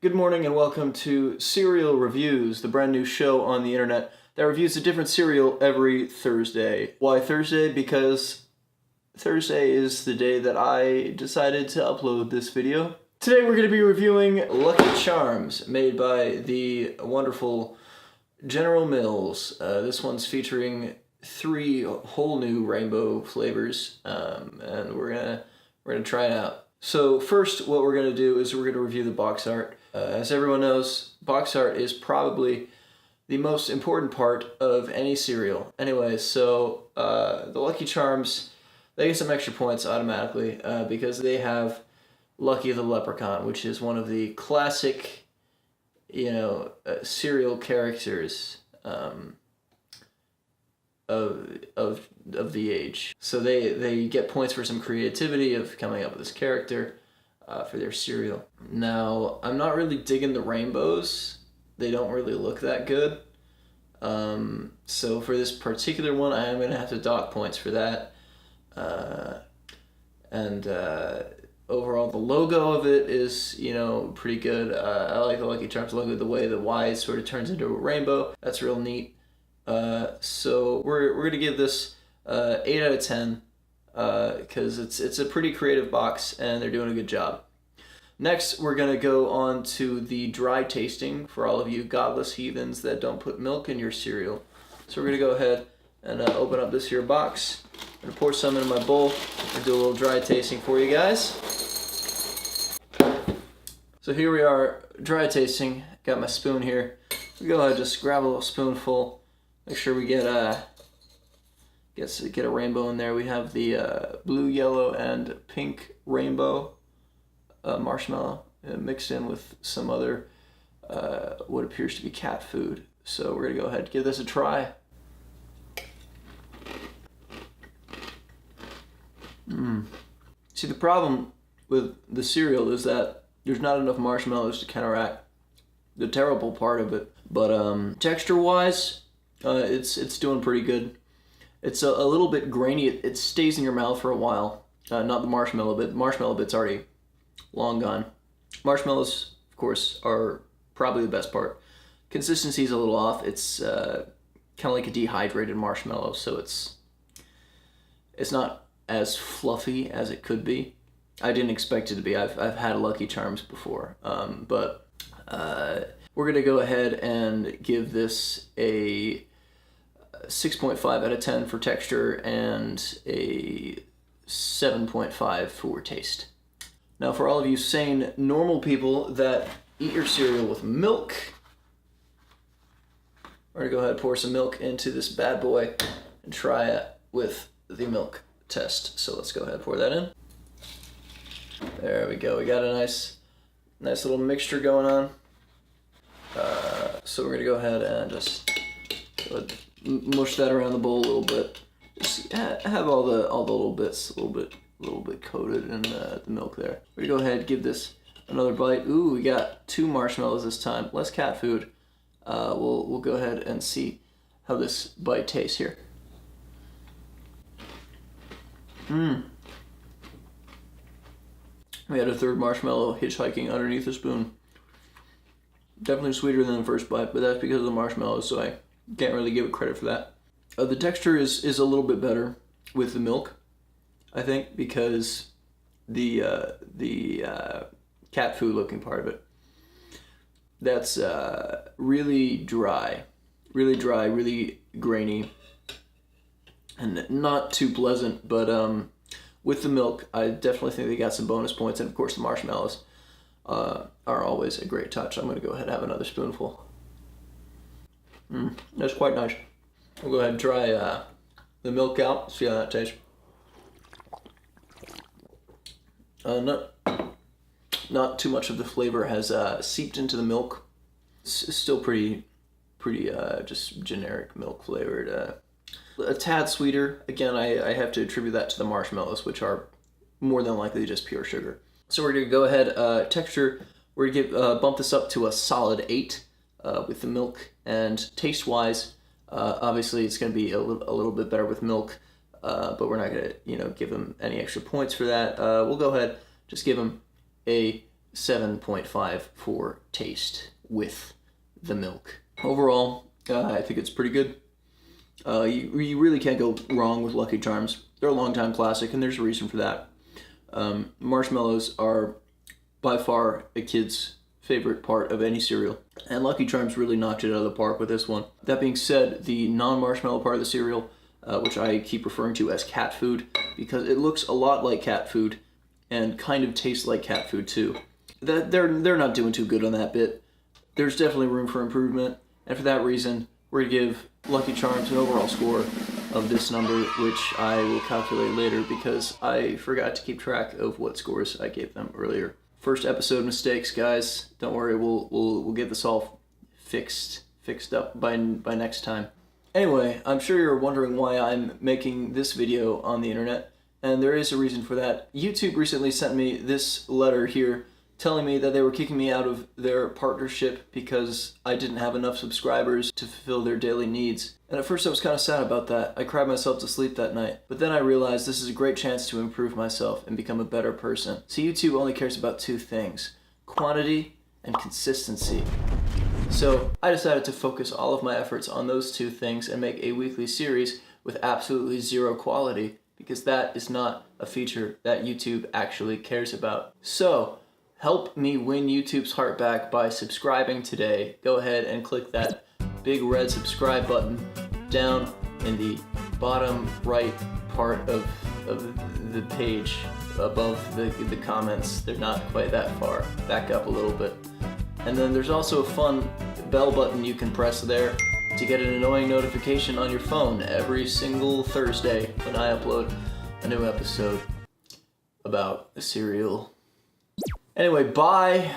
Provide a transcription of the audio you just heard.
Good morning and welcome to Cereal Reviews, the brand new show on the internet that reviews a different cereal every Thursday. Why Thursday? Because Thursday is the day that I decided to upload this video. Today we're going to be reviewing Lucky Charms, made by the wonderful General Mills. This one's featuring 3 whole new rainbow flavors, and we're gonna try it out. So first, what we're gonna do is we're gonna review the box art. As everyone knows, box art is probably the most important part of any cereal. Anyway, so the Lucky Charms, they get some extra points automatically because they have Lucky the Leprechaun, which is one of the classic, cereal characters of the age. So they get points for some creativity of coming up with this character for their cereal. Now, I'm not really digging the rainbows. They don't really look that good. So for this particular one, I am going to have to dock points for that. Overall, the logo of it is, pretty good. I like the Lucky Charms logo, the way the Y sort of turns into a rainbow. That's real neat. So we're going to give this 8 out of 10 because it's a pretty creative box and they're doing a good job. Next, we're going to go on to the dry tasting for all of you godless heathens that don't put milk in your cereal. So we're going to go ahead and open up this here box. I'm going to pour some into my bowl and do a little dry tasting for you guys. So here we are, dry tasting. Got my spoon here. We go ahead, just grab a little spoonful. Make sure we get a rainbow in there. We have the blue, yellow, and pink rainbow marshmallow mixed in with some other what appears to be cat food. So we're gonna go ahead and give this a try. See, the problem with the cereal is that there's not enough marshmallows to counteract the terrible part of it. But texture-wise, it's doing pretty good. It's a little bit grainy. It stays in your mouth for a while. Not the marshmallow bit. The marshmallow bit's already long gone. Marshmallows, of course, are probably the best part. Consistency's a little off. It's kind of like a dehydrated marshmallow, so it's not as fluffy as it could be. I didn't expect it to be. I've had Lucky Charms before, but we're gonna go ahead and give this a 6.5 out of 10 for texture and a 7.5 for taste. Now, for all of you sane, normal people that eat your cereal with milk, we're gonna go ahead and pour some milk into this bad boy and try it with the milk test. So let's go ahead and pour that in. There we go. We got a nice little mixture going on. So we're gonna go ahead and just mush that around the bowl a little bit. Just have all the little bits a little bit coated in the milk there. We're gonna go ahead and give this another bite. Ooh, we got 2 marshmallows this time. Less cat food. We'll go ahead and see how this bite tastes here. We had a 3rd marshmallow hitchhiking underneath the spoon. Definitely sweeter than the first bite, but that's because of the marshmallows, so I can't really give it credit for that. The texture is a little bit better with the milk, I think, because the cat food looking part of it, that's really dry, really grainy, and not too pleasant. But with the milk, I definitely think they got some bonus points, and of course the marshmallows are always a great touch. I'm going to go ahead and have another spoonful. That's quite nice. We'll go ahead and try the milk out, see how that tastes. Not too much of the flavor has seeped into the milk. It's still pretty just generic milk flavored. A tad sweeter. Again, I have to attribute that to the marshmallows, which are more than likely just pure sugar. So we're gonna go ahead, texture, we're gonna bump this up to a solid 8 with the milk, and taste-wise, obviously it's gonna be a little bit better with milk, but we're not gonna, give them any extra points for that. We'll go ahead, just give them a 7.5 for taste with the milk. Overall, I think it's pretty good. You really can't go wrong with Lucky Charms. They're a long-time classic, and there's a reason for that. Marshmallows are by far a kid's favorite part of any cereal, and Lucky Charms really knocked it out of the park with this one. That being said, the non-marshmallow part of the cereal, which I keep referring to as cat food, because it looks a lot like cat food and kind of tastes like cat food too. They're not doing too good on that bit. There's definitely room for improvement, and for that reason, we're gonna give Lucky Charms an overall score of this number, which I will calculate later because I forgot to keep track of what scores I gave them earlier. First episode mistakes, guys. Don't worry, we'll get this all fixed up by next time. Anyway, I'm sure you're wondering why I'm making this video on the internet, and there is a reason for that. YouTube recently sent me this letter here telling me that they were kicking me out of their partnership because I didn't have enough subscribers to fulfill their daily needs. And at first I was kind of sad about that. I cried myself to sleep that night. But then I realized this is a great chance to improve myself and become a better person. So YouTube only cares about two things: quantity and consistency. So I decided to focus all of my efforts on those two things and make a weekly series with absolutely zero quality, because that is not a feature that YouTube actually cares about. So help me win YouTube's heart back by subscribing today. Go ahead and click that big red subscribe button down in the bottom right part of the page above the comments. They're not quite that far. Back up a little bit. And then there's also a fun bell button you can press there to get an annoying notification on your phone every single Thursday when I upload a new episode about a cereal. Anyway, bye.